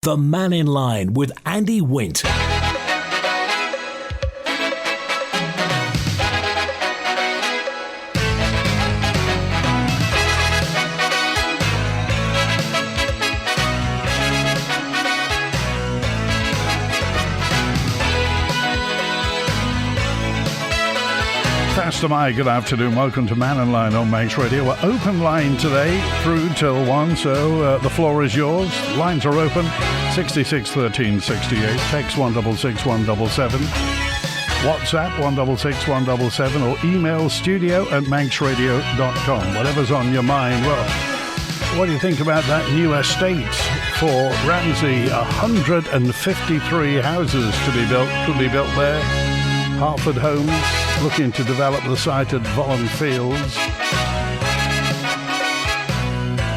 The Mannin Line with Andy Wint. Good afternoon. Welcome to Mannin Line on Manx Radio. We're open line today through till 1, so the floor is yours. Lines are open. 66 13 68. Text 166 177. WhatsApp 166 177 or email studio@manxradio.com. Whatever's on your mind. Well, what do you think about that new estate for Ramsey? 153 houses to be built. Could be built there. Hartford Homes looking to develop the site at Vollen Fields.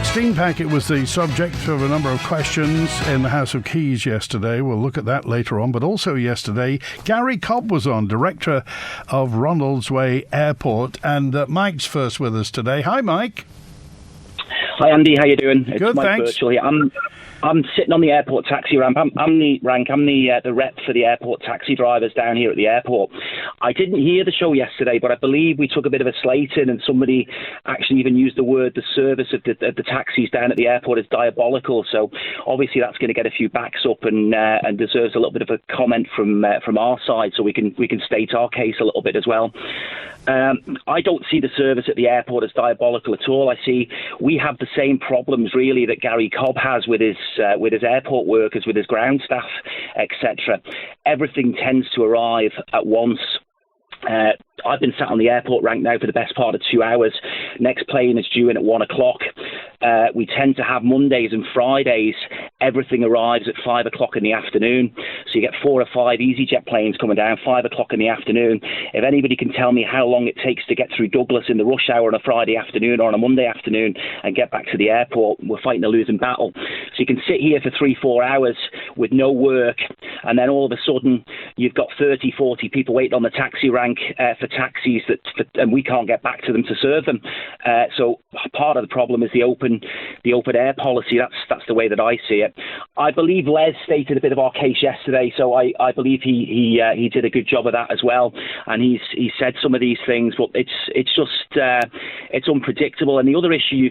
Steam Packet was the subject of a number of questions in the House of Keys yesterday. We'll look at that later on. But also yesterday, Gary Cobb was on, Director of Ronaldsway Airport. And Mike's first with us today. Hi, Mike. Hi, Andy. How you doing? It's Good, Mike thanks. Virtually. I'm sitting on the airport taxi ramp. I'm the rep for the airport taxi drivers down here at the airport. I didn't hear the show yesterday, but I believe we took a bit of a slating, and somebody actually even used the word the service of the taxis down at the airport is diabolical. So obviously that's going to get a few backs up and deserves a little bit of a comment from our side, so we can state our case a little bit as well. I don't see the service at the airport as diabolical at all. I see we have the same problems really that Gary Cobb has with his airport workers, with his ground staff, etc. Everything tends to arrive at once. I've been sat on the airport rank now for the best part of 2 hours. Next plane is due in at 1 o'clock. We tend to have Mondays and Fridays. Everything arrives at 5 o'clock in the afternoon. So you get 4 or 5 EasyJet planes coming down 5 o'clock in the afternoon. If anybody can tell me how long it takes to get through Douglas in the rush hour on a Friday afternoon or on a Monday afternoon and get back to the airport, we're fighting a losing battle. So you can sit here for 3-4 hours with no work, and then all of a sudden you've got 30-40 people waiting on the taxi rank for taxis and we can't get back to them to serve them. So part of the problem is the open air policy. That's the way that I see it. I believe Les stated a bit of our case yesterday, so I believe he did a good job of that as well. And he said some of these things, but it's just it's unpredictable. And the other issue you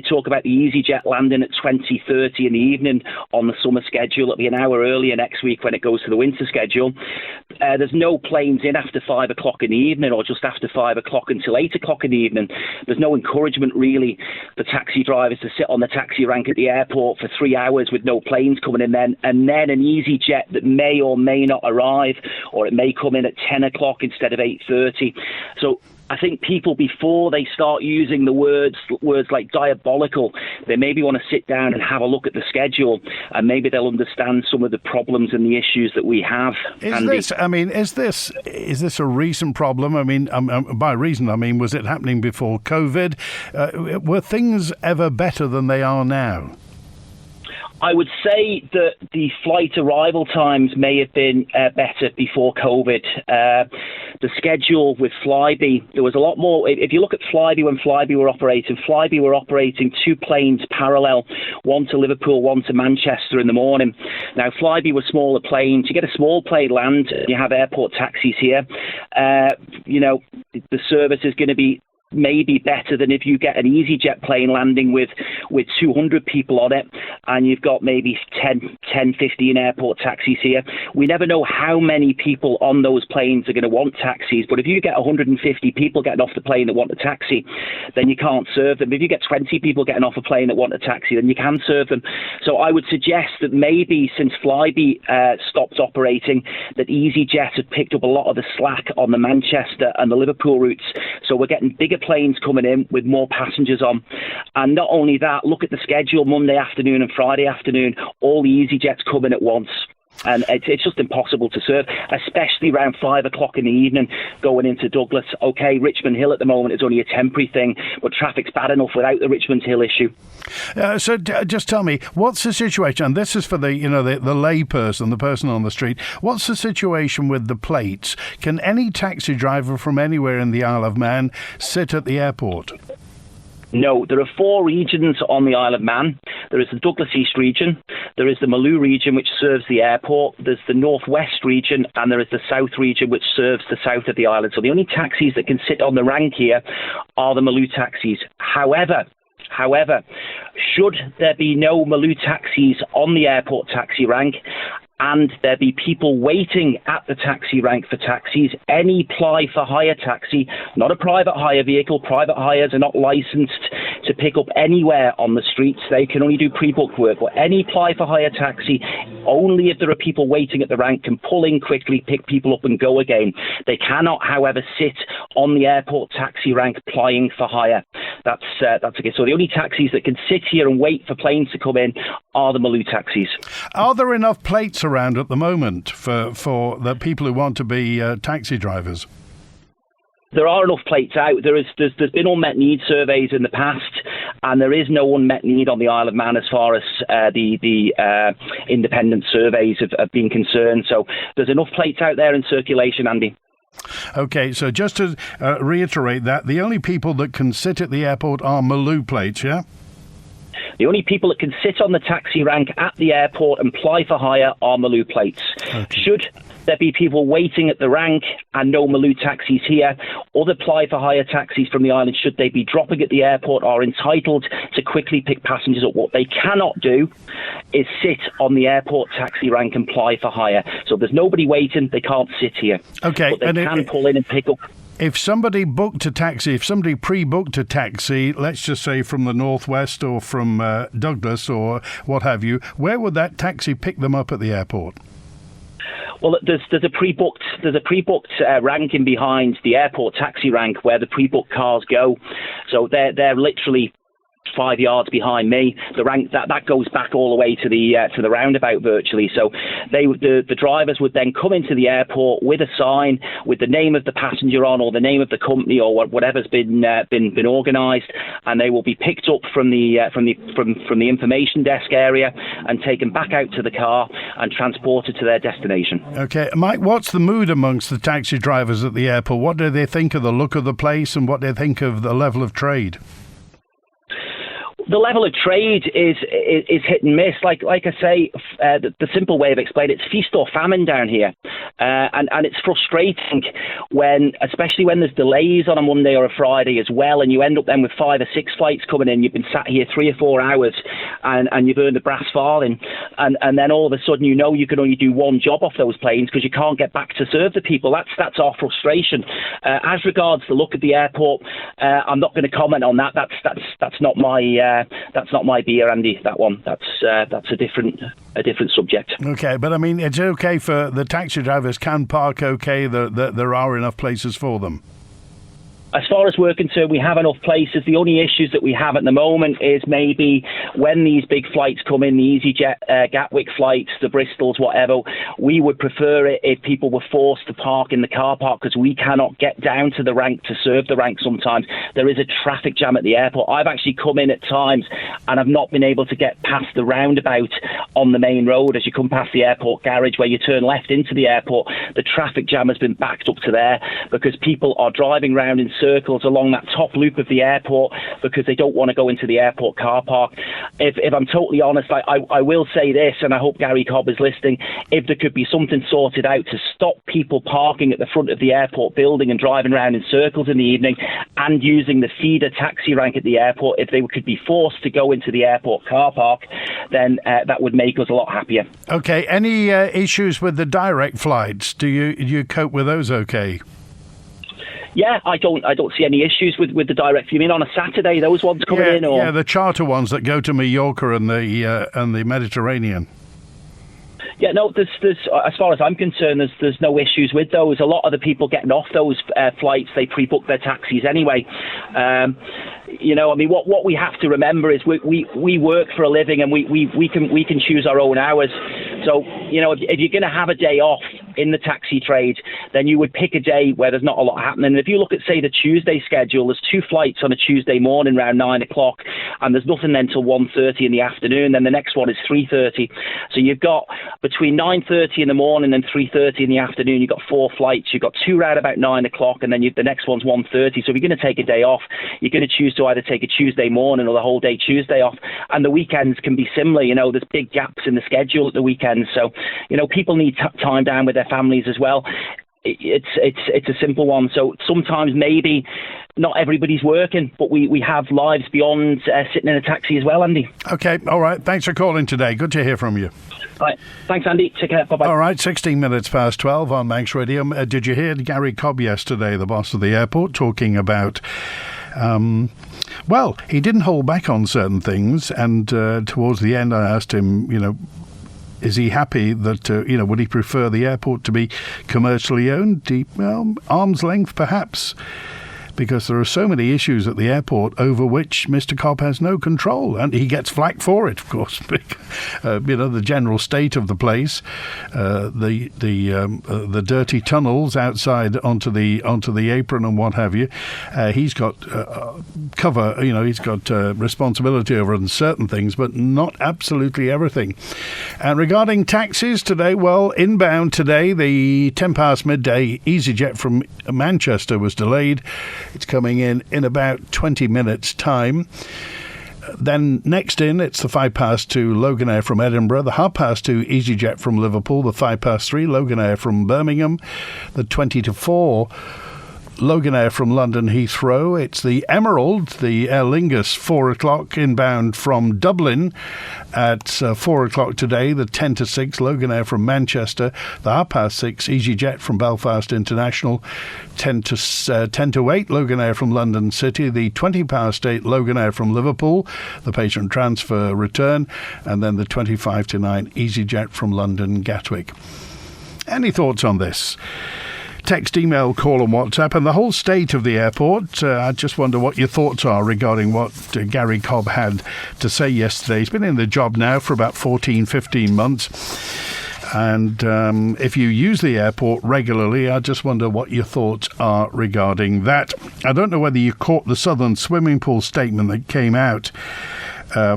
talk about the EasyJet landing at 20:30 in the evening on the summer schedule. It'll be an hour earlier next week when it goes to the winter schedule. There's no planes in after 5 o'clock in the evening or just after 5 o'clock until 8 o'clock in the evening. There's no encouragement really for taxi drivers to sit on the taxi rank at the airport for 3 hours with no planes coming in then, and then an EasyJet that may or may not arrive, or it may come in at 10 o'clock instead of 8:30. So I think people, before they start using the words like diabolical, they maybe want to sit down and have a look at the schedule, and maybe they'll understand some of the problems and the issues that we have. Is this a recent problem? I mean, by reason, I mean, was it happening before COVID? Were things ever better than they are now? I would say that the flight arrival times may have been better before COVID. The schedule with Flybe, there was a lot more. If you look at Flybe, when Flybe were operating 2 planes parallel, one to Liverpool, one to Manchester in the morning. Now, Flybe were smaller planes. You get a small plane land, you have airport taxis here. The service is going to be maybe better than if you get an EasyJet plane landing with 200 people on it, and you've got maybe 10-15 airport taxis here. We never know how many people on those planes are going to want taxis, but if you get 150 people getting off the plane that want a taxi, then you can't serve them. If you get 20 people getting off a plane that want a taxi, then you can serve them. So I would suggest that maybe since Flybe stopped operating, that EasyJet had picked up a lot of the slack on the Manchester and the Liverpool routes. So we're getting bigger planes coming in with more passengers on. And not only that, look at the schedule Monday afternoon and Friday afternoon. All the EasyJets come in at once. And it's just impossible to serve, especially around 5 o'clock in the evening going into Douglas. OK, Richmond Hill at the moment is only a temporary thing, but traffic's bad enough without the Richmond Hill issue. So just tell me, what's the situation? And this is for the lay person, the person on the street. What's the situation with the plates? Can any taxi driver from anywhere in the Isle of Man sit at the airport? No, there are 4 regions on the Isle of Man. There is the Douglas East region, there is the Maloo region, which serves the airport, there's the Northwest region, and there is the South region, which serves the south of the island. So the only taxis that can sit on the rank here are the Maloo taxis. However, should there be no Maloo taxis on the airport taxi rank, and there be people waiting at the taxi rank for taxis, any ply for hire taxi, not a private hire vehicle, private hires are not licensed to pick up anywhere on the streets, they can only do pre-booked work, but any ply for hire taxi, only if there are people waiting at the rank, can pull in quickly, pick people up and go again. They cannot, however, sit on the airport taxi rank plying for hire. That's okay. So the only taxis that can sit here and wait for planes to come in are the Maloo taxis. Are there enough plates around at the moment for the people who want to be taxi drivers? There are enough plates out. There's been unmet need surveys in the past, and there is no unmet need on the Isle of Man as far as the independent surveys have been concerned. So there's enough plates out there in circulation, Andy. Okay, so just to reiterate that, the only people that can sit at the airport are Maloo plates, yeah? The only people that can sit on the taxi rank at the airport and ply for hire are Maloo plates. Okay. Should there be people waiting at the rank and no Maloo taxis here, other ply for hire taxis from the island, should they be dropping at the airport, are entitled to quickly pick passengers up. What they cannot do is sit on the airport taxi rank and ply for hire. So if there's nobody waiting, they can't sit here. Okay. But they can pull in and pick up. If somebody pre-booked a taxi, let's just say from the Northwest or from Douglas or what have you, where would that taxi pick them up at the airport? Well, there's a pre-booked ranking behind the airport taxi rank where the pre-booked cars go. So they're literally 5 yards behind me. The rank that goes back all the way to the roundabout virtually. So the drivers would then come into the airport with a sign with the name of the passenger on, or the name of the company, or whatever's been organised, and they will be picked up from the information desk area and taken back out to the car and transported to their destination. Okay, Mike, what's the mood amongst the taxi drivers at the airport? What do they think of the look of the place, and what do they think of the level of trade? The level of trade is hit and miss. Like I say, the simple way of explaining it's feast or famine down here, and it's frustrating especially when there's delays on a Monday or a Friday as well, and you end up then with 5 or 6 flights coming in. You've been sat here 3 or 4 hours, and you've earned a brass farthing, and then all of a sudden you can only do one job off those planes because you can't get back to serve the people. That's our frustration. As regards the look of the airport, I'm not going to comment on that. That's not my beer, Andy. That one. That's a different subject. Okay, but I mean, it's okay for the taxi drivers can park. Okay, there are enough places for them. As far as we're concerned, we have enough places. The only issues that we have at the moment is maybe when these big flights come in, the EasyJet, Gatwick flights, the Bristols, whatever, we would prefer it if people were forced to park in the car park, because we cannot get down to the rank to serve the rank sometimes. There is a traffic jam at the airport. I've actually come in at times and I've not been able to get past the roundabout on the main road as you come past the airport garage where you turn left into the airport. The traffic jam has been backed up to there because people are driving round in circles along that top loop of the airport because they don't want to go into the airport car park. If I'm totally honest, I will say this, and I hope Gary Cobb is listening, if there could be something sorted out to stop people parking at the front of the airport building and driving around in circles in the evening and using the feeder taxi rank at the airport, if they could be forced to go into the airport car park, then that would make us a lot happier. Okay, any issues with the direct flights? Do you cope with those okay? Yeah, I don't see any issues with the direct. You mean on a Saturday, those ones coming in? Or? Yeah, the charter ones that go to Mallorca and the Mediterranean. Yeah, no, there's as far as I'm concerned, there's no issues with those. A lot of the people getting off those flights, they pre-book their taxis anyway. You know, I mean, what we have to remember is we work for a living and we can choose our own hours. So, you know, if you're going to have a day off, in the taxi trade, then you would pick a day where there's not a lot happening. And if you look at, say, the Tuesday schedule, there's 2 flights on a Tuesday morning around 9 o'clock, and there's nothing then till 1:30 in the afternoon. Then the next one is 3:30. So you've got between 9:30 in the morning and 3:30 in the afternoon, you've got 4 flights. You've got 2 round about 9 o'clock, and then the next one's 1:30. So if you're going to take a day off, you're going to choose to either take a Tuesday morning or the whole day Tuesday off. And the weekends can be similar. There's big gaps in the schedule at the weekends. So, people need time down with their families as well. It's a simple one. So sometimes maybe not everybody's working, but we have lives beyond sitting in a taxi as well, Andy. Okay, all right. Thanks for calling today. Good to hear from you. All right. Thanks, Andy. Take care. Bye-bye. All right, 16 minutes past 12 on Manx Radio. Did you hear Gary Cobb yesterday, the boss of the airport, talking about... well, he didn't hold back on certain things, and towards the end I asked him, is he happy that, would he prefer the airport to be commercially owned? Arm's length, perhaps, because there are so many issues at the airport over which Mr. Cobb has no control, and he gets flack for it, of course. The general state of the place, the dirty tunnels outside onto the apron and what have you. He's got cover. He's got responsibility over certain things, but not absolutely everything. And regarding taxis today, well, inbound today, the 10 past midday EasyJet from Manchester was delayed. It's coming in about 20 minutes' time. Then next in, it's the 2 Loganair from Edinburgh, the 2:30 EasyJet from Liverpool, the 3 Loganair from Birmingham, the 4 Loganair from London Heathrow. It's the Emerald, the Aer Lingus, 4 o'clock inbound from Dublin at 4 o'clock today. The 6 Loganair from Manchester, the 6:30 EasyJet from Belfast International, 10 to 8 Loganair from London City, the 8 Loganair from Liverpool, the patient transfer return, and then the 9 EasyJet from London Gatwick. Any thoughts on this? Text, email, call and WhatsApp, and the whole state of the airport. I just wonder what your thoughts are regarding what Gary Cobb had to say yesterday. He's been in the job now for about 14-15 months. And if you use the airport regularly, I just wonder what your thoughts are regarding that. I don't know whether you caught the Southern Swimming Pool statement that came out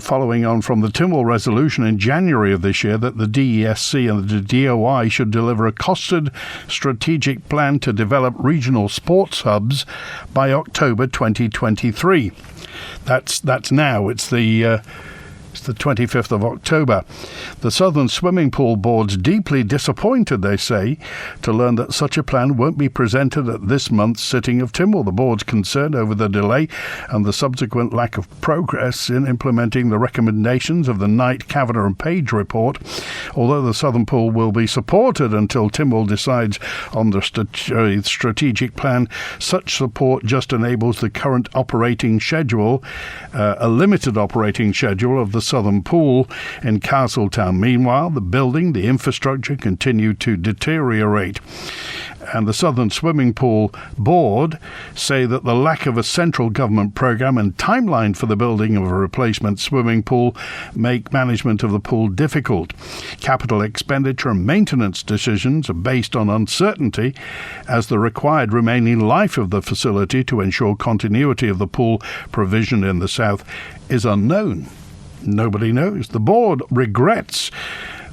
following on from the Tynwald resolution in January of this year that the DESC and the DOI should deliver a costed strategic plan to develop regional sports hubs by October 2023. That's now. It's the 25th of October. The Southern Swimming Pool Board's deeply disappointed, they say, to learn that such a plan won't be presented at this month's sitting of Tynwald. The board's concerned over the delay and the subsequent lack of progress in implementing the recommendations of the Knight, Kavanagh and Page report. Although the Southern Pool will be supported until Tynwald decides on the strategic plan, such support just enables the current operating schedule, a limited operating schedule of the Southern Pool in Castletown. Meanwhile, the building, the infrastructure continue to deteriorate. And the Southern Swimming Pool Board say that the lack of a central government programme and timeline for the building of a replacement swimming pool make management of the pool difficult. Capital expenditure and maintenance decisions are based on uncertainty as the required remaining life of the facility to ensure continuity of the pool provision in the south is unknown. Nobody knows. The board regrets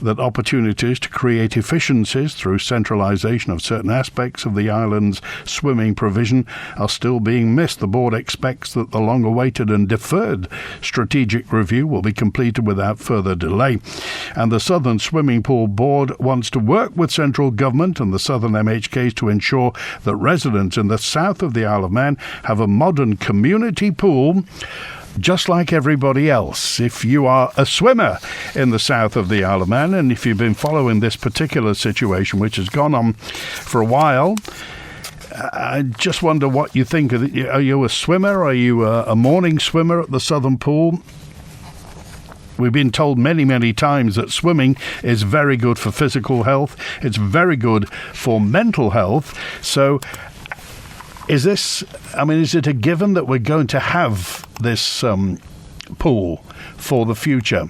that opportunities to create efficiencies through centralisation of certain aspects of the island's swimming provision are still being missed. The board expects that the long-awaited and deferred strategic review will be completed without further delay. And the Southern Swimming Pool Board wants to work with central government and the Southern MHKs to ensure that residents in the south of the Isle of Man have a modern community pool just like everybody else. If you are a swimmer in the south of the Isle of Man, and if you've been following this particular situation, which has gone on for a while, I just wonder what you think. Are you a swimmer? Are you a morning swimmer at the Southern Pool? We've been told many, many times that swimming is very good for physical health. It's very good for mental health. So is it a given that we're going to have this pool for the future?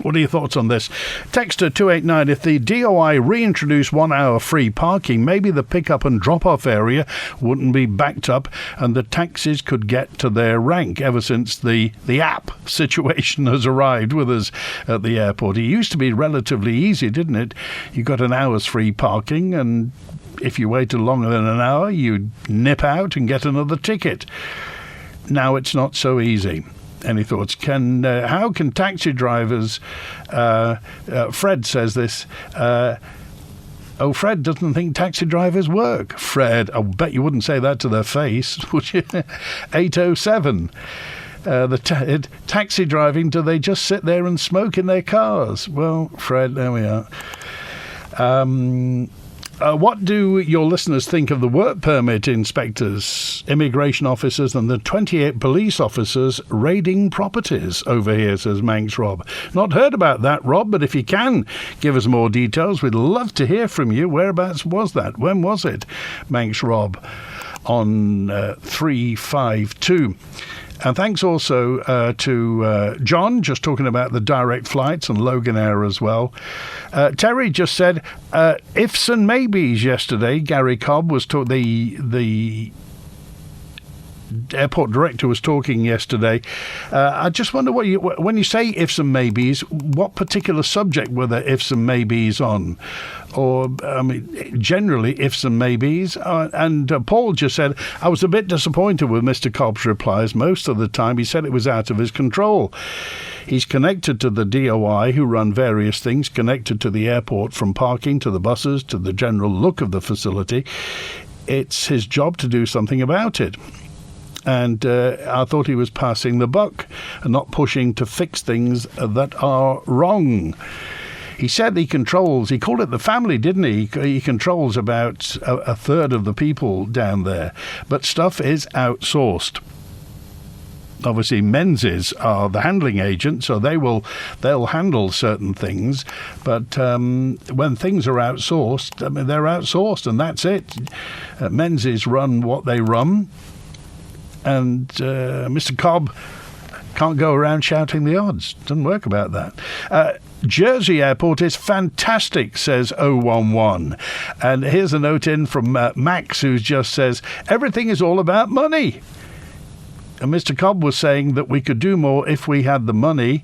What are your thoughts on this? Texter 289, if the DOI reintroduced 1 hour free parking, maybe the pick-up and drop-off area wouldn't be backed up and the taxis could get to their rank ever since the app situation has arrived with us at the airport. It used to be relatively easy, didn't it? You got an hour's free parking and if you waited longer than an hour, you'd nip out and get another ticket. Now it's not so easy. Any thoughts? How can taxi drivers... Fred says this... Fred doesn't think taxi drivers work. Fred, I'll bet you wouldn't say that to their face, would you? 807. Taxi driving, do they just sit there and smoke in their cars? Well, Fred, there we are. What do your listeners think of the work permit inspectors, immigration officers and the 28 police officers raiding properties over here, says Manx Rob. Not heard about that, Rob, but if you can give us more details, we'd love to hear from you. Whereabouts was that? When was it? Manx Rob on 352. And thanks also to John, just talking about the direct flights and Logan Air as well. Terry just said, ifs and maybes yesterday. Gary Cobb was the airport director was talking yesterday. I just wonder when you say ifs and maybes, what particular subject were there ifs and maybes on? Or, generally ifs and maybes. And Paul just said, I was a bit disappointed with Mr. Cobb's replies. Most of the time he said it was out of his control. He's connected to the DOI, who run various things, connected to the airport, from parking to the buses to the general look of the facility. It's his job to do something about it. And I thought he was passing the buck and not pushing to fix things that are wrong. He said he called it the family, didn't he? He controls about a third of the people down there. But stuff is outsourced. Obviously, Menzies are the handling agent, so they'll handle certain things. But when things are outsourced, they're outsourced, and that's it. Menzies run what they run. And Mr. Cobb can't go around shouting the odds. Doesn't work about that. Jersey Airport is fantastic, says 011. And here's a note in from Max, who just says, everything is all about money. And Mr. Cobb was saying that we could do more if we had the money.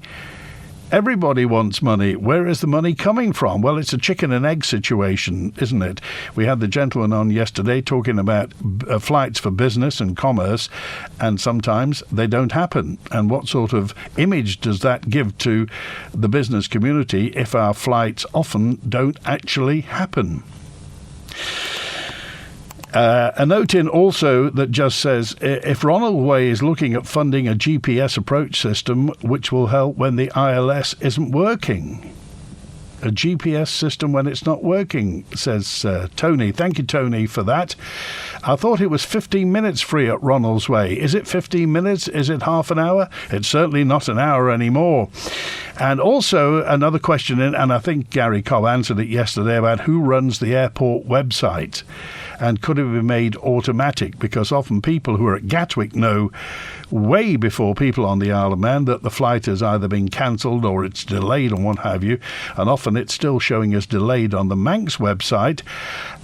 Everybody wants money. Where is the money coming from? Well, it's a chicken and egg situation, isn't it? We had the gentleman on yesterday talking about flights for business and commerce, and sometimes they don't happen. And what sort of image does that give to the business community if our flights often don't actually happen? A note in also that just says, if Ronaldsway is looking at funding a GPS approach system, which will help when the ILS isn't working. A GPS system when it's not working, says Tony. Thank you, Tony, for that. I thought it was 15 minutes free at Ronaldsway. Is it 15 minutes? Is it half an hour? It's certainly not an hour anymore. And also another question, and I think Gary Cobb answered it yesterday, about who runs the airport website. And could it be made automatic? Because often people who are at Gatwick know way before people on the Isle of Man that the flight has either been cancelled or it's delayed and what have you. And often it's still showing as delayed on the Manx website.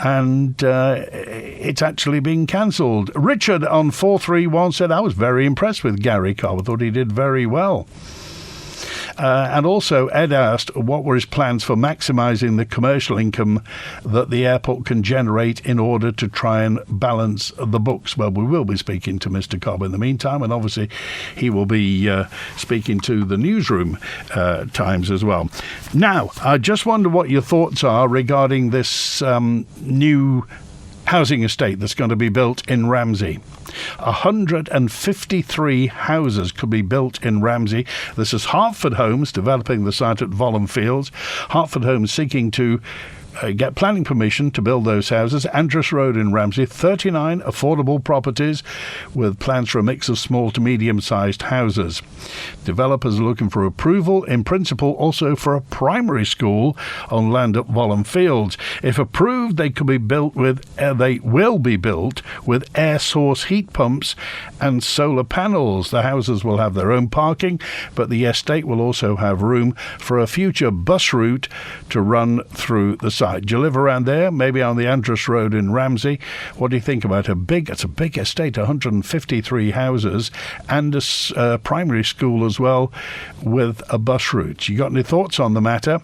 And it's actually been cancelled. Richard on 431 said, I was very impressed with Gary Cobb. I thought he did very well. And also, Ed asked what were his plans for maximising the commercial income that the airport can generate in order to try and balance the books. Well, we will be speaking to Mr. Cobb in the meantime, and obviously he will be speaking to the newsroom times as well. Now, I just wonder what your thoughts are regarding this new housing estate that's going to be built in Ramsey. 153 houses could be built in Ramsey. This is Hartford Homes developing the site at Vollum Fields. Hartford Homes seeking to get planning permission to build those houses. Andrews Road in Ramsey, 39 affordable properties with plans for a mix of small to medium-sized houses. Developers are looking for approval, in principle, also for a primary school on land at Vollum Fields. If approved, they will be built with air source heat pumps and solar panels. The houses will have their own parking, but the estate will also have room for a future bus route to run through the site. Do you live around there? Maybe on the Andrews Road in Ramsey? What do you think about it's a big estate, 153 houses and a primary school as well with a bus route. You got any thoughts on the matter?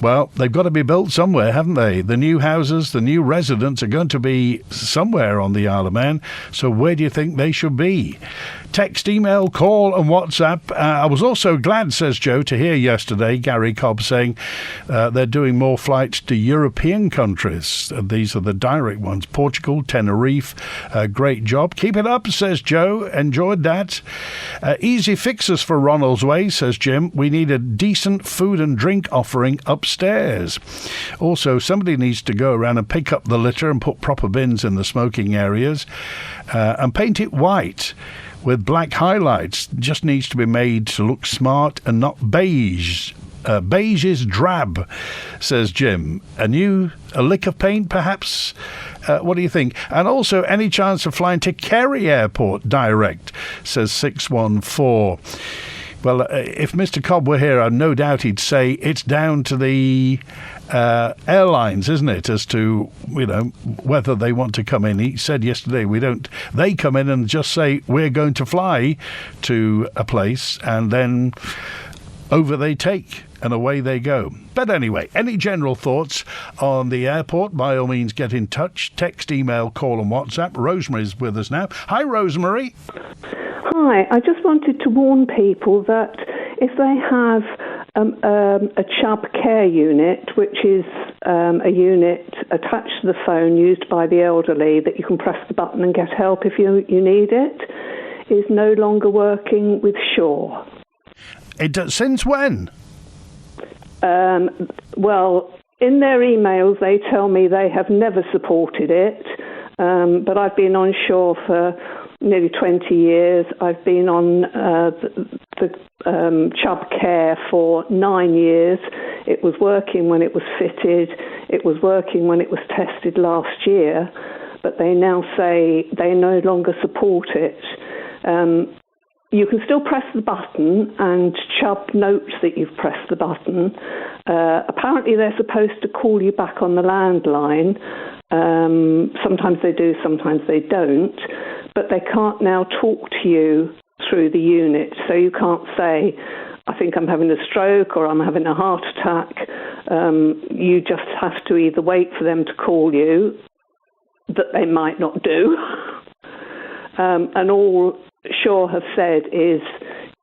Well, they've got to be built somewhere, haven't they? The new houses, the new residents are going to be somewhere on the Isle of Man. So where do you think they should be? Text, email, call and WhatsApp. I was also glad, says Joe, to hear yesterday Gary Cobb saying they're doing more flights to European countries. These are the direct ones. Portugal, Tenerife. Great job. Keep it up, says Joe. Enjoyed that. Easy fixes for Ronaldsway, says Jim. We need a decent food and drink offering upstairs. Also, somebody needs to go around and pick up the litter and put proper bins in the smoking areas and paint it white with black highlights. Just needs to be made to look smart and not beige. Beige is drab, says Jim. A lick of paint, perhaps? What do you think? And also, any chance of flying to Kerry Airport direct, says 614. Well, if Mr. Cobb were here, no doubt he'd say it's down to the airlines, isn't it, as to, whether they want to come in. He said yesterday, they come in and just say, we're going to fly to a place, and then over they take and away they go. But anyway, any general thoughts on the airport, by all means get in touch. Text, email, call and WhatsApp. Rosemary's with us now. Hi, Rosemary. Hi, I just wanted to warn people that if they have a Chubb care unit, which is a unit attached to the phone used by the elderly that you can press the button and get help if you need it, is no longer working with Shaw. Since when? Well, in their emails they tell me they have never supported it, but I've been on Shaw for nearly 20 years. I've been on the Chubb Care for 9 years. It was working when it was fitted. It was working when it was tested last year, but they now say they no longer support it. You can still press the button, and Chubb notes that you've pressed the button. Apparently they're supposed to call you back on the landline. Sometimes they do, sometimes they don't. But they can't now talk to you through the unit. So you can't say, I think I'm having a stroke or I'm having a heart attack. You just have to either wait for them to call you, that they might not do. And all Shaw have said is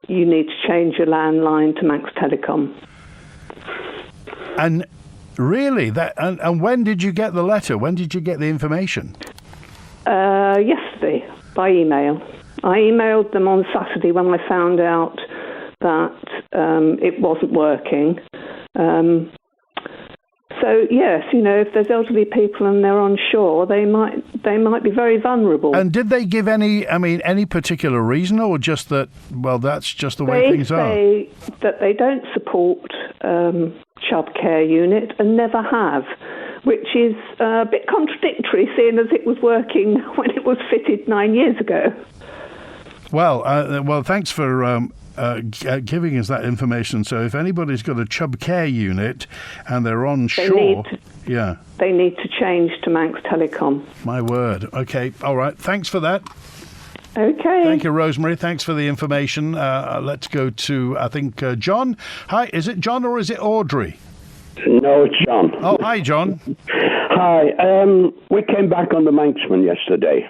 you need to change your landline to Manx Telecom. And really, and when did you get the letter? When did you get the information? Yesterday, by email. I emailed them on Saturday when I found out that it wasn't working. So yes, if there's elderly people and they're on shore, they might be very vulnerable. And did they give any particular reason, or just that? Well, that's just the way things are. They say that they don't support Chubb Care Unit and never have, which is a bit contradictory, seeing as it was working when it was fitted 9 years ago. Well, thanks for giving us that information. So if anybody's got a Chubb Care unit and they're on shore, they need to change to Manx Telecom. My word. Okay, all right. Thanks for that. Okay. Thank you, Rosemary. Thanks for the information. Let's go to, I think, John. Hi, is it John or is it Audrey? No, it's John. Oh, hi, John. Hi. We came back on the Manxman yesterday.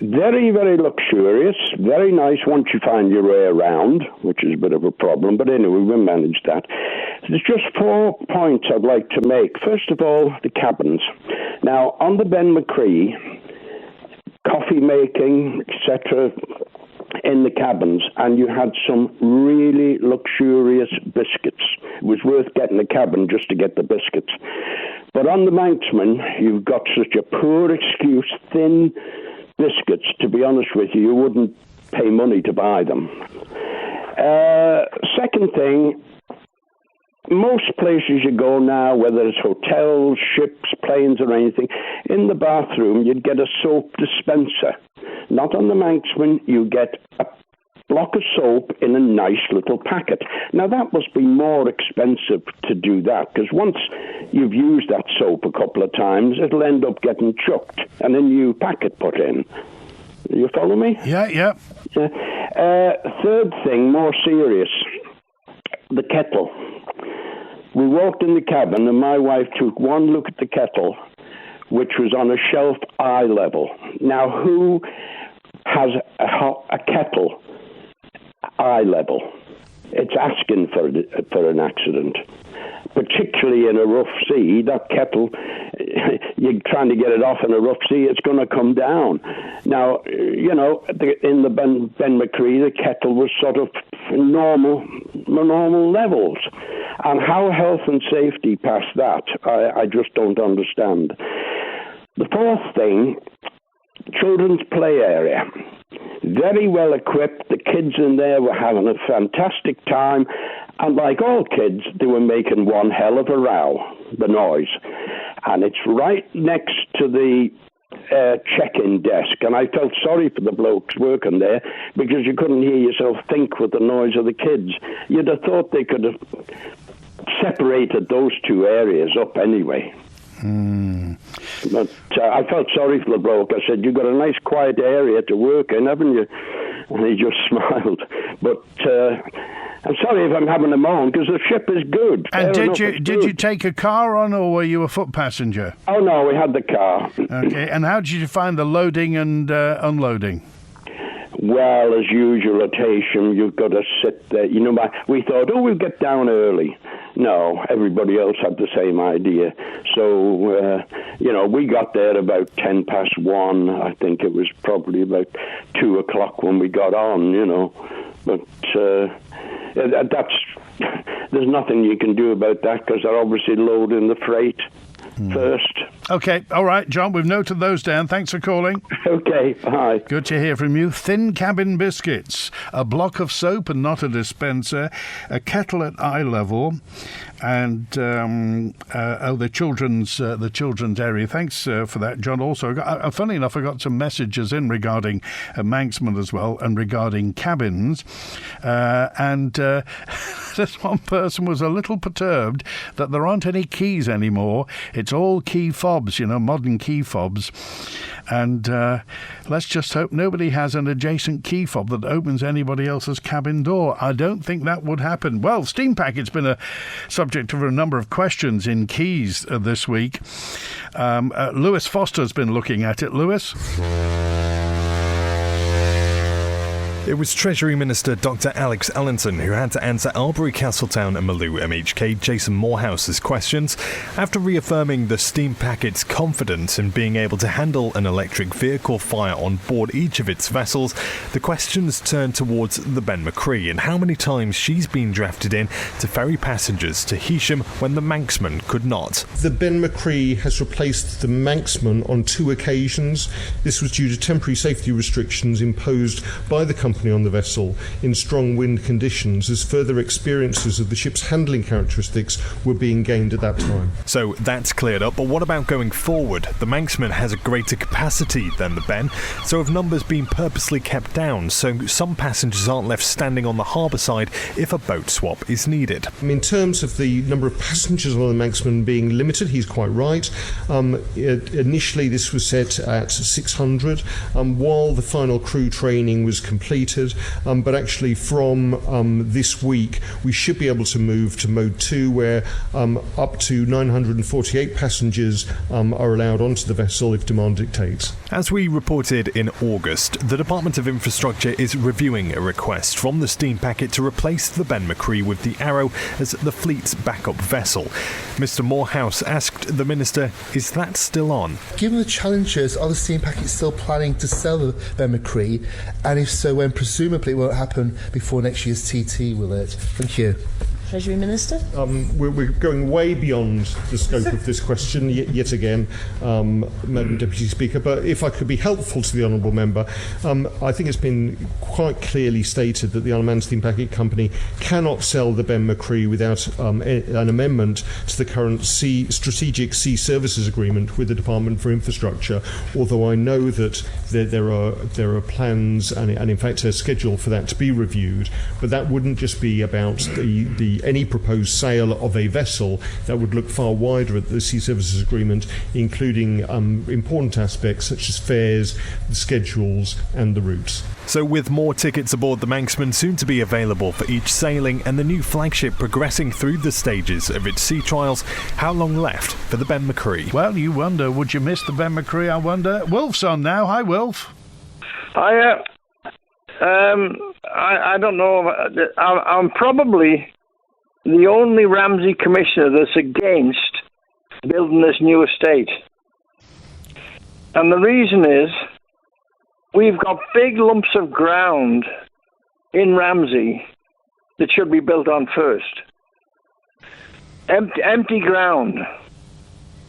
Very, very luxurious, very nice once you find your way around, which is a bit of a problem, but anyway, we managed that. There's just 4 points I'd like to make. First of all, the cabins. Now, on the Ben McCree, coffee making, etc., in the cabins, and you had some really luxurious biscuits. It was worth getting a cabin just to get the biscuits. But on the Manxman, you've got such a poor excuse, thin biscuits. To be honest with you, you wouldn't pay money to buy them. Second thing, most places you go now, whether it's hotels, ships, planes or anything, in the bathroom you'd get a soap dispenser. Not on the Manxman, you get a block of soap in a nice little packet. Now that must be more expensive to do that, because once you've used that soap a couple of times, it'll end up getting chucked and a new packet put in. You follow me? Yeah. Third thing, more serious, the kettle. We walked in the cabin and my wife took one look at the kettle, which was on a shelf eye level. Now, who has a kettle eye level? It's asking for an accident. Particularly in a rough sea, that kettle, you're trying to get it off in a rough sea, it's going to come down. Now, you know, in the Ben McCree, the kettle was sort of normal levels. And how health and safety past that, I just don't understand. The fourth thing, children's play area. Very well equipped. The kids in there were having a fantastic time. And like all kids, they were making one hell of a row, the noise. And it's right next to the check-in desk. And I felt sorry for the blokes working there because you couldn't hear yourself think with the noise of the kids. You'd have thought they could have separated those two areas up anyway. But I felt sorry for the bloke. I said, you've got a nice quiet area to work in, haven't you? And he just smiled. But I'm sorry if I'm having a moan, because the ship is good. And did you take a car on, or were you a foot passenger? Oh, no, we had the car. Okay, and how did you find the loading and unloading? Well, as usual at Heysham, you've got to sit there. You know, we thought, we'll get down early. No, everybody else had the same idea. So, we got there about 1:10. I think it was probably about 2 o'clock when we got on, But there's nothing you can do about that, because they're obviously loading the freight first. Okay, all right, John, we've noted those down. Thanks for calling. Okay, bye. Good to hear from you. Thin cabin biscuits, a block of soap and not a dispenser, a kettle at eye level, and the children's area. Thanks for that, John. Also, funny enough, I got some messages in regarding Manxman as well, and regarding cabins, and this one person was a little perturbed that there aren't any keys anymore. It's all key fobs, modern key fobs. And let's just hope nobody has an adjacent key fob that opens anybody else's cabin door. I don't think that would happen. Well, steam packet's been a subject of a number of questions in Keys this week. Lewis Foster's been looking at it. Lewis? It was Treasury Minister Dr Alex Allenton who had to answer Albury Castletown and Maloo MHK Jason Morehouse's questions after reaffirming the steam packet's confidence in being able to handle an electric vehicle fire on board each of its vessels. The questions turned towards the Ben McCree and how many times she's been drafted in to ferry passengers to Heysham when the Manxman could not. The Ben McCree has replaced the Manxman on 2 occasions. This was due to temporary safety restrictions imposed by the company on the vessel in strong wind conditions, as further experiences of the ship's handling characteristics were being gained at that time. So that's cleared up, but what about going forward? The Manxman has a greater capacity than the Ben, so have numbers been purposely kept down so some passengers aren't left standing on the harbour side if a boat swap is needed? In terms of the number of passengers on the Manxman being limited, he's quite right. Initially this was set at 600 while the final crew training was completed. But actually from this week we should be able to move to mode 2 where up to 948 passengers are allowed onto the vessel if demand dictates. As we reported in August, the Department of Infrastructure is reviewing a request from the steam packet to replace the Ben McCree with the Arrow as the fleet's backup vessel. Mr Morehouse asked the Minister, is that still on? Given the challenges, are the steam packet still planning to sell the Ben McCree? And if so, when and presumably it won't happen before next year's TT, will it? Thank you. Treasury Minister? We're going way beyond the scope of this question yet again, Madam Deputy Speaker, but if I could be helpful to the Honourable Member, I think it's been quite clearly stated that the Isle of Man Steam Packet Company cannot sell the Ben Macree without an amendment to the current Strategic Sea Services Agreement with the Department for Infrastructure, although I know that there are plans and in fact a schedule for that to be reviewed, but that wouldn't just be about any proposed sale of a vessel. That would look far wider at the Sea Services Agreement, including important aspects such as fares, the schedules and the routes. So with more tickets aboard the Manxman soon to be available for each sailing and the new flagship progressing through the stages of its sea trials, how long left for the Ben Macree? Well, you wonder, would you miss the Ben Macree, I wonder? Wilf's on now. Hi, Wilf. I don't know. I'm probably the only Ramsey commissioner that's against building this new estate. And the reason is we've got big lumps of ground in Ramsey that should be built on first. Empty ground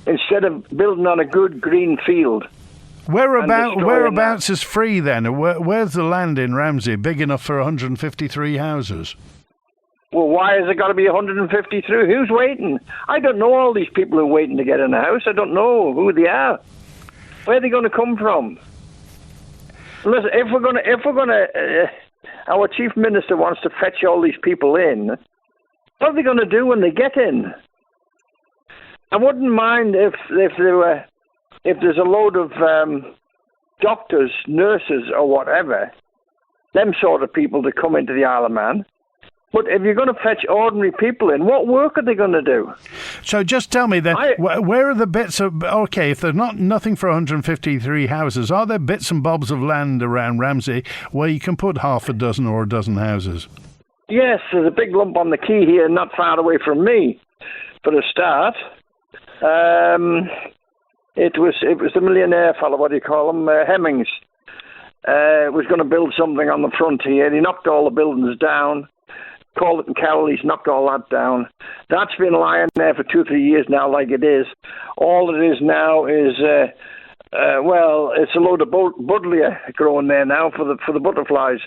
instead of building on a good green field. Whereabouts is free then? Where's the land in Ramsey big enough for 153 houses? Well, why has it got to be 153? Who's waiting? I don't know all these people who are waiting to get in a house. I don't know who they are. Where are they going to come from? Listen, if we're going to, our chief minister wants to fetch all these people in. What are they going to do when they get in? I wouldn't mind if there's a load of doctors, nurses, or whatever, them sort of people to come into the Isle of Man. But if you're going to fetch ordinary people in, what work are they going to do? So just tell me then, where are the bits of... OK, if there's nothing for 153 houses, are there bits and bobs of land around Ramsey where you can put half a dozen or a dozen houses? Yes, there's a big lump on the quay here, not far away from me, for a start. It was the millionaire fellow, what do you call him, Hemmings, was going to build something on the front here. He knocked all the buildings down. Called it in Carroll, he's knocked all that down. That's been lying there for 2-3 years now, like it is. All it is now is, it's a load of buddleia growing there now for the butterflies.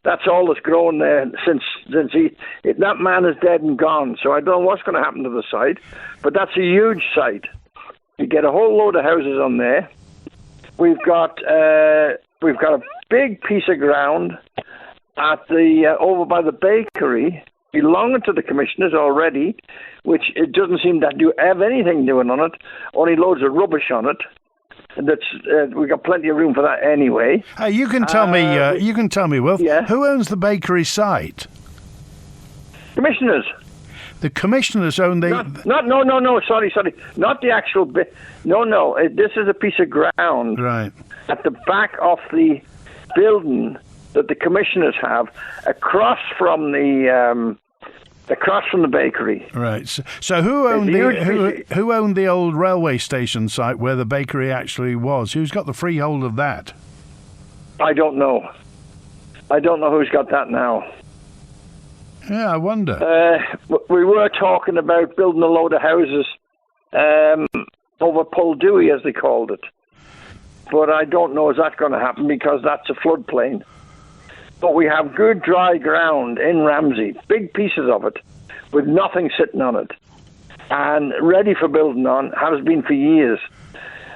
That's all that's grown there since that man is dead and gone. So I don't know what's going to happen to the site, but that's a huge site. You get a whole load of houses on there. We've got a big piece of ground at over by the bakery, belonging to the commissioners already, which it doesn't seem that you have anything doing on it, only loads of rubbish on it. We've got plenty of room for that anyway. You can tell me, Wilf, who owns the bakery site? Commissioners. The commissioners own the... No, sorry. Not the actual bit. No, this is a piece of ground right at the back of the building that the commissioners have across from the bakery. Right. So who owned the old railway station site where the bakery actually was? Who's got the freehold of that? I don't know. Who's got that now. Yeah, I wonder. We were talking about building a load of houses over Puldewey, as they called it. But I don't know is that going to happen because that's a floodplain. But we have good dry ground in Ramsey, big pieces of it, with nothing sitting on it, and ready for building on. Has been for years.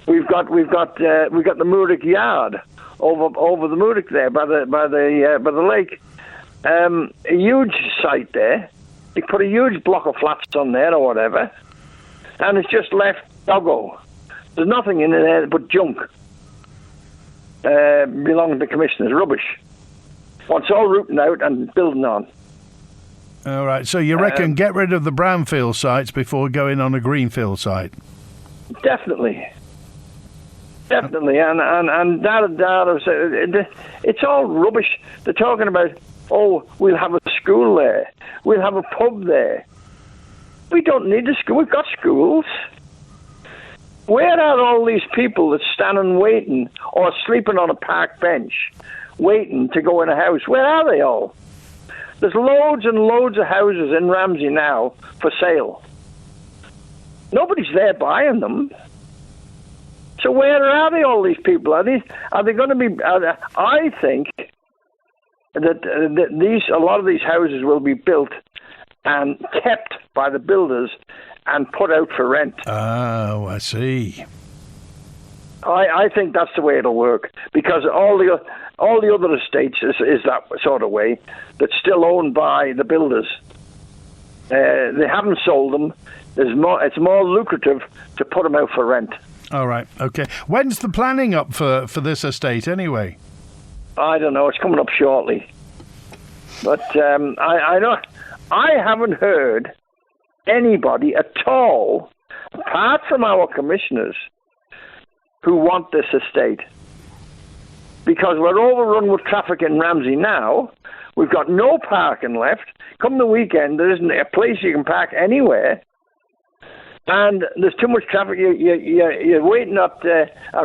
We've got the Moorick Yard over the Moorick there by the lake. A huge site there. They put a huge block of flats on there or whatever, and it's just left doggo. There's nothing in there but junk. Belonging to commissioners, rubbish. Well, it's all rooting out and building on. All right, so you reckon get rid of the brownfield sites before going on a greenfield site? Definitely, and it's all rubbish. They're talking about, we'll have a school there, we'll have a pub there. We don't need a school. We've got schools. Where are all these people that standing waiting or sleeping on a park bench, waiting to go in a house. Where are they all? There's loads and loads of houses in Ramsey now for sale. Nobody's there buying them. So where are they, all these people? Are they going to be... I think that a lot of these houses will be built and kept by the builders and put out for rent. Oh, I see. I think that's the way it'll work, because all the other estates is that sort of way, that's still owned by the builders. They haven't sold them. It's more lucrative to put them out for rent. All right, okay. When's the planning up for this estate anyway? I don't know. It's coming up shortly. But I know I haven't heard anybody at all, apart from our commissioners, who want this estate. Because we're overrun with traffic in Ramsey now. We've got no parking left. Come the weekend, there isn't a place you can park anywhere. And there's too much traffic. You're waiting at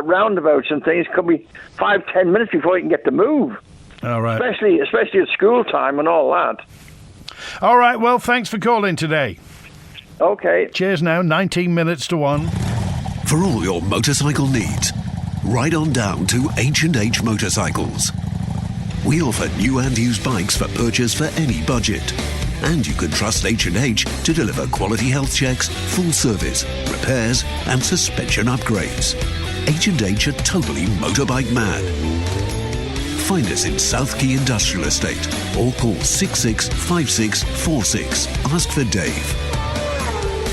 roundabouts and things. It could be 5-10 minutes before you can get to move. All right. Especially at school time and all that. All right, well, thanks for calling today. Okay. Cheers now, 19 minutes to 1. For all your motorcycle needs, ride on down to H&H Motorcycles. We offer new and used bikes for purchase for any budget. And you can trust H&H to deliver quality health checks, full service, repairs and suspension upgrades. H&H are totally motorbike mad. Find us in South Quay Industrial Estate or call 665646. Ask for Dave.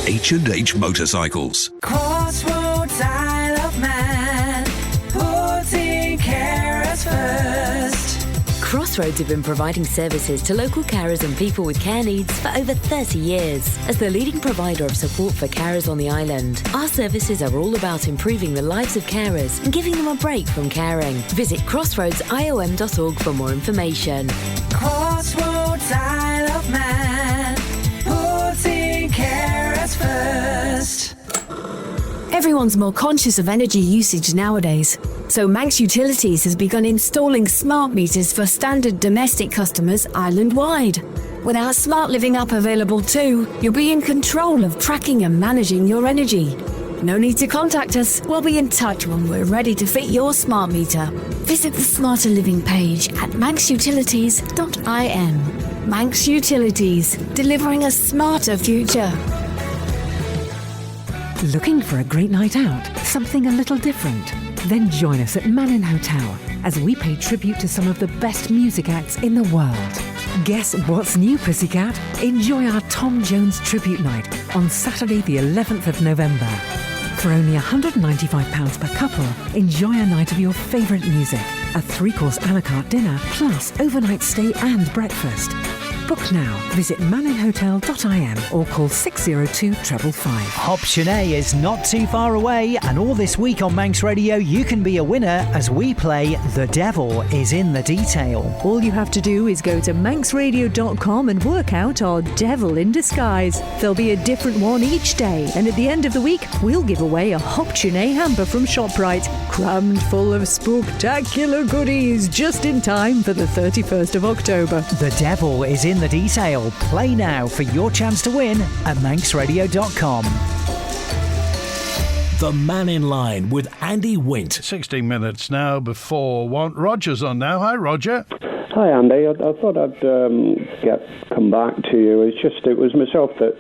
H&H Motorcycles. Crossroads Isle of Man, putting carers first. Crossroads have been providing services to local carers and people with care needs for over 30 years. As the leading provider of support for carers on the island, our services are all about improving the lives of carers and giving them a break from caring. Visit crossroadsiom.org for more information. Crossroads Isle of Man, putting carers first. Everyone's more conscious of energy usage nowadays, so Manx Utilities has begun installing smart meters for standard domestic customers island-wide. With our Smart Living app available too, you'll be in control of tracking and managing your energy. No need to contact us, we'll be in touch when we're ready to fit your smart meter. Visit the Smarter Living page at manxutilities.im. Manx Utilities, delivering a smarter future. Looking for a great night out? Something a little different? Then join us at Mannin Hotel as we pay tribute to some of the best music acts in the world. Guess what's new, Pussycat? Enjoy our Tom Jones tribute night on Saturday the 11th of November. For only £195 per couple, enjoy a night of your favourite music, a 3-course a la carte dinner, plus overnight stay and breakfast. Book now. Visit manninhotel.im or call 602 555. Option A is not too far away, and all this week on Manx Radio you can be a winner as we play The Devil is in the Detail. All you have to do is go to manxradio.com and work out our devil in disguise. There'll be a different one each day, and at the end of the week we'll give away a Option A hamper from ShopRite, crammed full of spooktacular goodies just in time for the 31st of October. The Devil is in the Detail. Play now for your chance to win at manxradio.com. The Mannin Line with Andy Wint. 16 minutes now before 1. Roger's on now. Hi, Roger. Hi, Andy. I thought I'd come back to you. It was myself that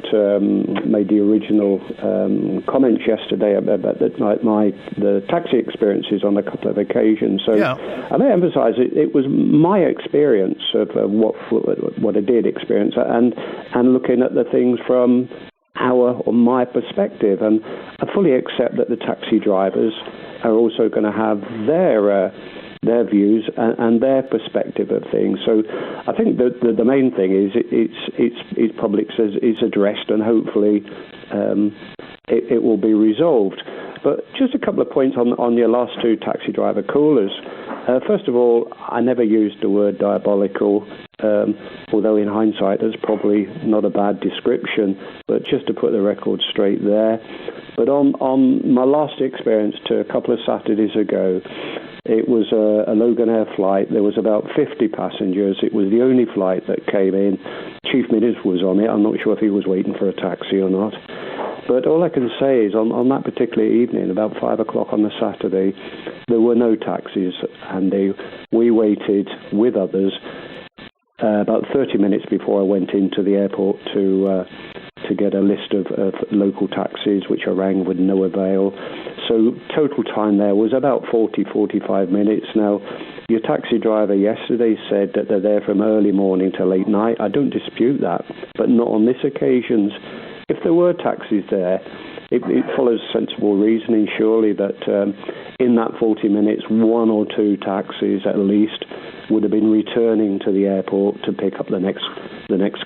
made the original comments yesterday about the taxi experiences on a couple of occasions. So I may emphasise it was my experience of what I did experience and looking at the things from my perspective, and I fully accept that the taxi drivers are also going to have their views and their perspective of things. So I think that the main thing is it's public is addressed, and hopefully it will be resolved. But just a couple of points on your last two taxi driver callers. First of all, I never used the word diabolical, although in hindsight that's probably not a bad description, but just to put the record straight there. But on my last experience a couple of Saturdays ago, It was a Logan Air flight. There was about 50 passengers. It was the only flight that came in. Chief Minister was on it. I'm not sure if he was waiting for a taxi or not. But all I can say is on that particular evening, about 5 o'clock on the Saturday, there were no taxis, and we waited with others about 30 minutes before I went into the airport to get a list of local taxis, which I rang with no avail. So total time there was about 45 minutes. Now, your taxi driver yesterday said that they're there from early morning to late night. I don't dispute that, but not on this occasion. If there were taxis there, it follows sensible reasoning, surely, that in that 40 minutes, one or two taxis at least would have been returning to the airport to pick up the next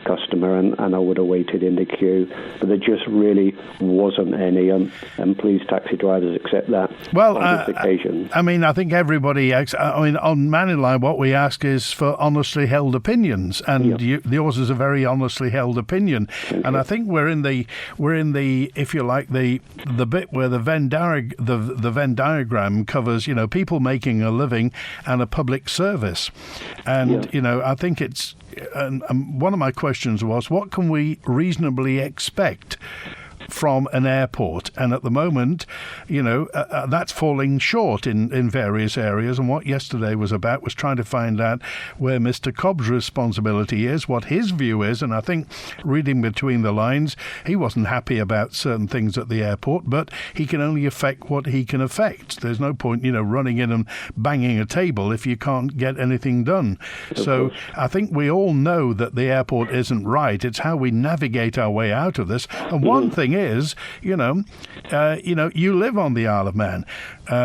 customer, and I would have waited in the queue. But there just really wasn't any, and please, taxi drivers, accept that. Well, on this occasion. I mean, I think everybody. On Mannin Line, what we ask is for honestly held opinions, and yours is a very honestly held opinion. And I think we're in the if you like the bit where the Venn diagram covers, people making a living and a public service. And, I think it's... And one of my questions was, what can we reasonably expect from an airport? And at the moment, that's falling short in various areas. And what yesterday was about was trying to find out where Mr. Cobb's responsibility is, what his view is. And I think, reading between the lines, he wasn't happy about certain things at the airport, but he can only affect what he can affect. There's no point, running in and banging a table if you can't get anything done. So I think we all know that the airport isn't right. It's how we navigate our way out of this. And one thing is, you live on the Isle of Man,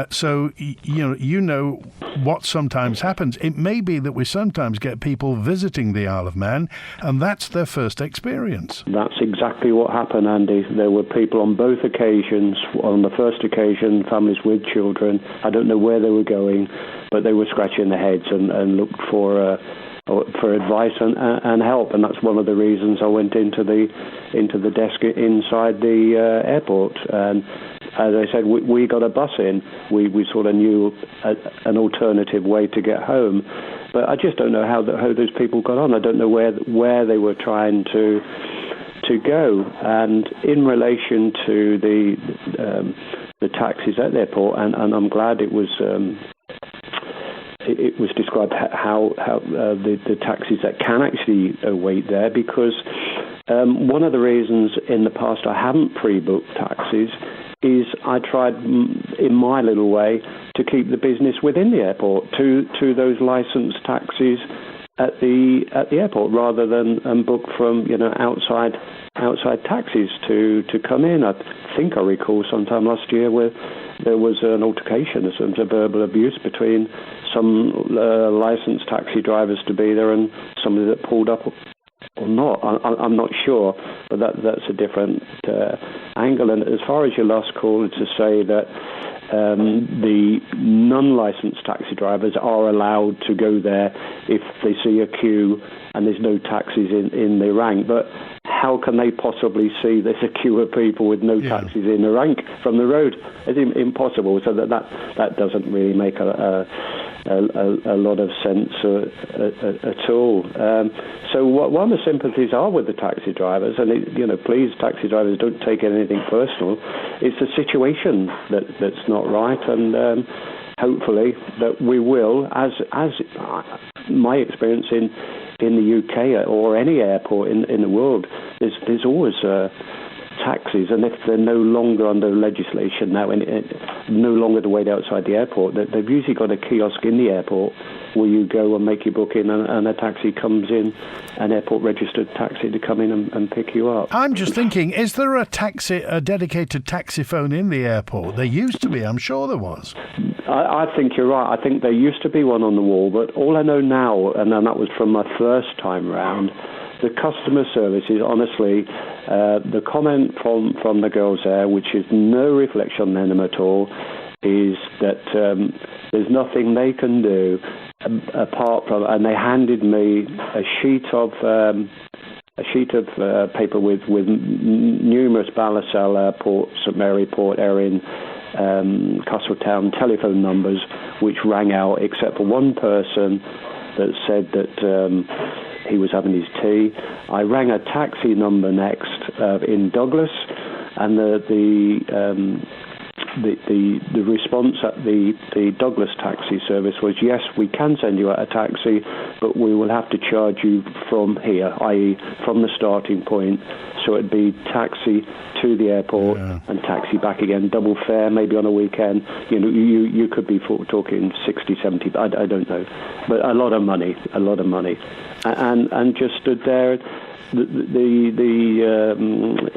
so you know what sometimes happens. It may be that we sometimes get people visiting the Isle of Man, and that's their first experience. That's exactly what happened, Andy. There were people on both occasions. On the first occasion, families with children. I don't know where they were going, but they were scratching their heads and looked for advice and help, and that's one of the reasons I went into the desk inside the airport. And as I said, we got a bus in. We sort of knew an alternative way to get home, but I just don't know how those people got on. I don't know where they were trying to go. And in relation to the taxis at the airport, and I'm glad it was described how the taxis that can actually wait there, because one of the reasons in the past I haven't pre-booked taxis is I tried in my little way to keep the business within the airport to those licensed taxis at the airport, rather than book from outside taxis to come in. I think I recall sometime last year where there was an altercation, some verbal abuse between some licensed taxi drivers to be there and somebody that pulled up or not. I'm not sure, but that's a different angle. And as far as your last call, to say that the non-licensed taxi drivers are allowed to go there if they see a queue and there's no taxis in the rank. But how can they possibly see there's a queue of people with no taxis in the rank from the road? It's impossible. So that doesn't really make a lot of sense at all. So what my sympathies are with the taxi drivers, and please, taxi drivers, don't take anything personal. It's a situation that's not right, and hopefully that we will, as my experience in the UK or any airport in the world, there's always taxis, and if they're no longer under legislation now, and no longer to wait outside the airport, they've usually got a kiosk in the airport where you go and make your booking, and a taxi comes in, an airport-registered taxi to come in and pick you up. I'm just thinking, is there a dedicated taxi phone in the airport? There used to be, I'm sure there was. I think you're right. I think there used to be one on the wall, but all I know now, and that was from my first time round, the customer service is honestly, the comment from the girls there, which is no reflection on them at all, is that there's nothing they can do apart from, and they handed me a sheet of paper with numerous Ballasal Port, St Mary, Port Erin, Castletown telephone numbers, which rang out except for one person that said that he was having his tea. I rang a taxi number next in Douglas, and the response at the Douglas taxi service was, yes, we can send you out a taxi, but we will have to charge you from here, i.e. from the starting point. So it'd be taxi to the airport and taxi back again, double fare, maybe on a weekend. You know, you could be talking 60, 70, I don't know. But a lot of money. And just stood there. The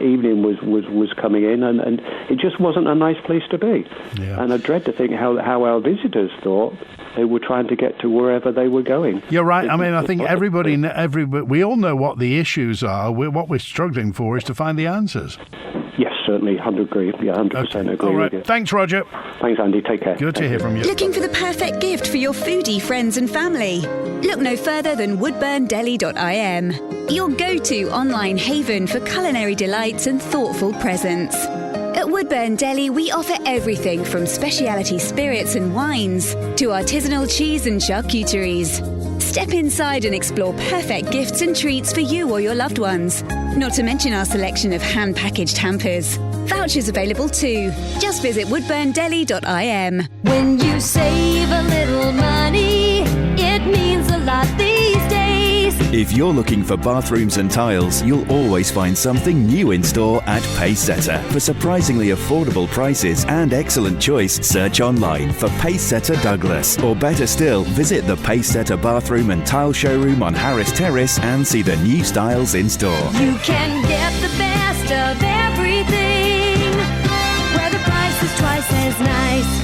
evening was coming in, and it just wasn't a nice place to be. Yeah. And I dread to think how our visitors thought they were trying to get to wherever they were going. You're right. I mean, I think everybody, we all know what the issues are. What we're struggling for is to find the answers. Yes, certainly, 100% agree. Yeah, 100% agree. All right. with you. Thanks, Roger. Thanks, Andy. Take care. Good to hear from you. Looking for the perfect gift for your foodie friends and family? Look no further than woodburndeli.im, your go-to online haven for culinary delights and thoughtful presents. At Woodburn Deli, we offer everything from specialty spirits and wines to artisanal cheese and charcuteries. Step inside and explore perfect gifts and treats for you or your loved ones. Not to mention our selection of hand-packaged hampers. Vouchers available too. Just visit woodburndeli.im. When you save a little money, it means a lot these days. If you're looking for bathrooms and tiles, you'll always find something new in store at Pacesetter. For surprisingly affordable prices and excellent choice, search online for Pacesetter Douglas. Or better still, visit the Pacesetter Bathroom and Tile Showroom on Harris Terrace and see the new styles in store. You can get the best of everything, where the price is twice as nice.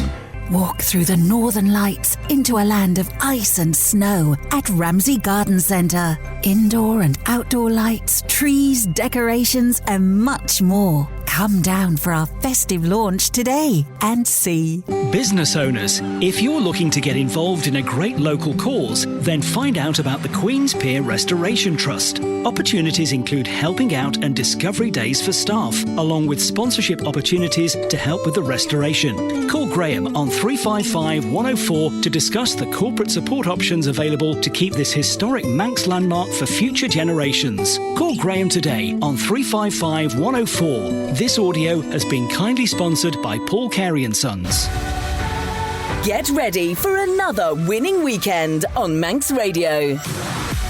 Walk through the northern lights into a land of ice and snow at Ramsey Garden Centre. Indoor and outdoor lights, trees, decorations and much more. Come down for our festive launch today and see. Business owners, if you're looking to get involved in a great local cause, then find out about the Queen's Pier Restoration Trust. Opportunities include helping out and discovery days for staff, along with sponsorship opportunities to help with the restoration. Call Graham on 355 104 to discuss the corporate support options available to keep this historic Manx landmark for future generations. Call Graham today on 355 104. This audio has been kindly sponsored by Paul Carey & Sons. Get ready for another winning weekend on Manx Radio.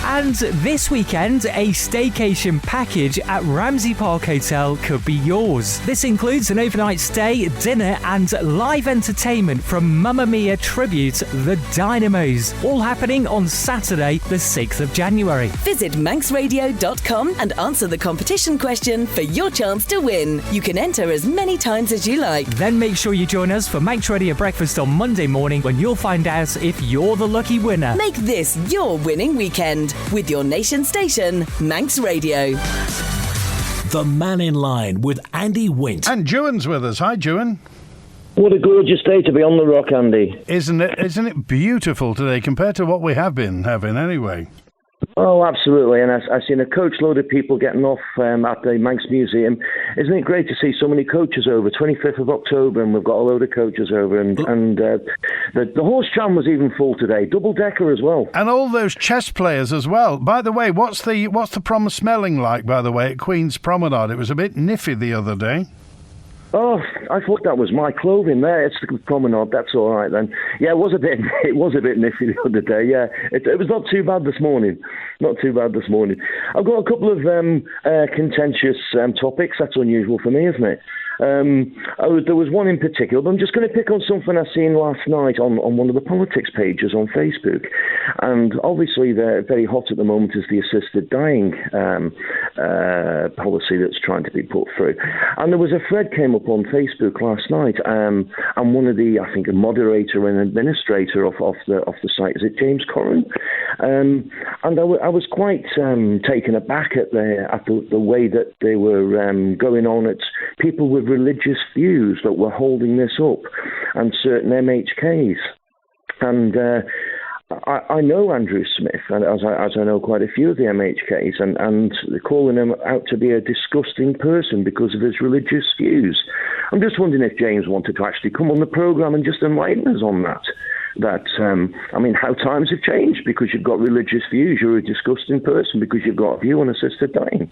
And this weekend, a staycation package at Ramsey Park Hotel could be yours. This includes an overnight stay, dinner and live entertainment from Mamma Mia tribute The Dynamos. All happening on Saturday, the 6th of January. Visit manxradio.com and answer the competition question for your chance to win. You can enter as many times as you like. Then make sure you join us for Manx Radio Breakfast on Monday morning when you'll find out if you're the lucky winner. Make this your winning weekend with your nation station, Manx Radio. The Mannin Line with Andy Wint. And Juan's with us. Hi, Juan. What a gorgeous day to be on the rock, Andy. Isn't it beautiful today compared to what we have been having anyway? Oh, absolutely. And I've seen a coachload of people getting off at the Manx Museum. Isn't it great to see so many coaches over? 25th of October, and we've got a load of coaches over. And the horse tram was even full today. Double-decker as well. And all those chess players as well. By the way, what's the prom smelling like, by the way, at Queen's Promenade? It was a bit niffy the other day. Oh, I thought that was my clothing there. It's the promenade. That's all right then. Yeah, it was a bit niffy the other day. Yeah, it was not too bad this morning. Not too bad this morning. I've got a couple of contentious topics. That's unusual for me, isn't it? There was one in particular, but I'm just going to pick on something I seen last night on one of the politics pages on Facebook. And obviously, they're very hot at the moment is the assisted dying policy that's trying to be put through. And there was a thread came up on Facebook last night, and one of the, I think, a moderator and administrator of the site, is it James Corran? And I was quite taken aback at the way that they were going on. It's people with religious views that were holding this up, and certain MHKs. And I know Andrew Smith, and as I know quite a few of the MHKs, and they're calling him out to be a disgusting person because of his religious views. I'm just wondering if James wanted to actually come on the programme and just enlighten us on that. How times have changed, because you've got religious views, you're a disgusting person because you've got a view on assisted dying.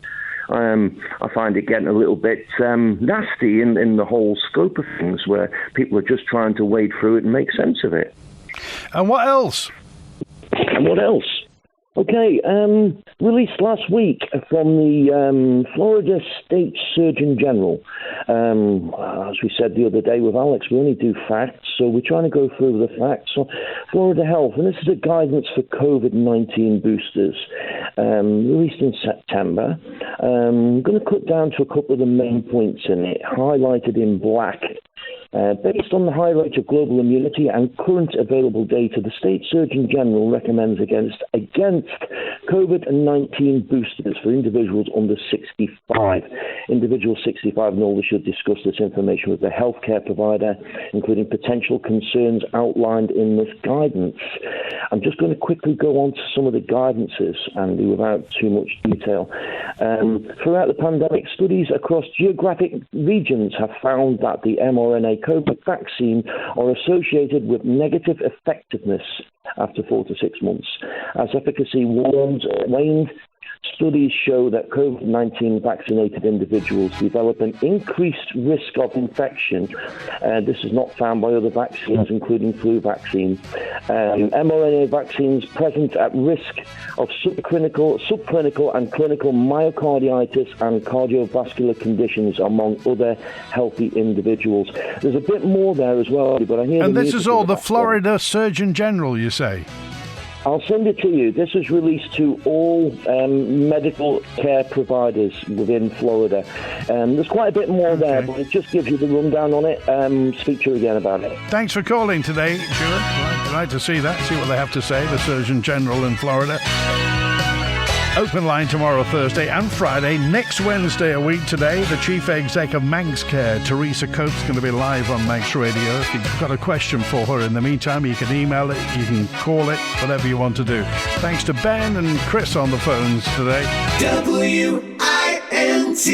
I find it getting a little bit nasty in the whole scope of things, where people are just trying to wade through it and make sense of it. And what else? Okay, released last week from the Florida State Surgeon General. As we said the other day with Alex, we only do facts, so we're trying to go through the facts. So, Florida Health, and this is a guidance for COVID-19 boosters, released in September. I'm going to cut down to a couple of the main points in it, highlighted in black. Based on the high rate of global immunity and current available data, the State Surgeon General recommends against COVID-19 boosters for individuals under 65. Individuals 65 and older should discuss this information with their healthcare provider, including potential concerns outlined in this guidance. I'm just going to quickly go on to some of the guidances, Andy, without too much detail. Throughout the pandemic, studies across geographic regions have found that the mRNA COVID vaccine are associated with negative effectiveness after 4 to 6 months. As efficacy waned, studies show that COVID-19 vaccinated individuals develop an increased risk of infection. This is not found by other vaccines, including flu vaccine. mRNA vaccines present at risk of subclinical and clinical myocarditis and cardiovascular conditions among other healthy individuals. There's a bit more there as well, but I hear. And this is all the Florida Surgeon General, you say? I'll send it to you. This is released to all medical care providers within Florida. There's quite a bit more there, but it just gives you the rundown on it. Speak to you again about it. Thanks for calling today, Stuart. Right to see that, see what they have to say, the Surgeon General in Florida. Open line tomorrow, Thursday and Friday. Next Wednesday, a week today, the Chief Exec of Manx Care, Teresa Coates, going to be live on Manx Radio. If you've got a question for her in the meantime, you can email it, you can call it, whatever you want to do. Thanks to Ben and Chris on the phones today. WINT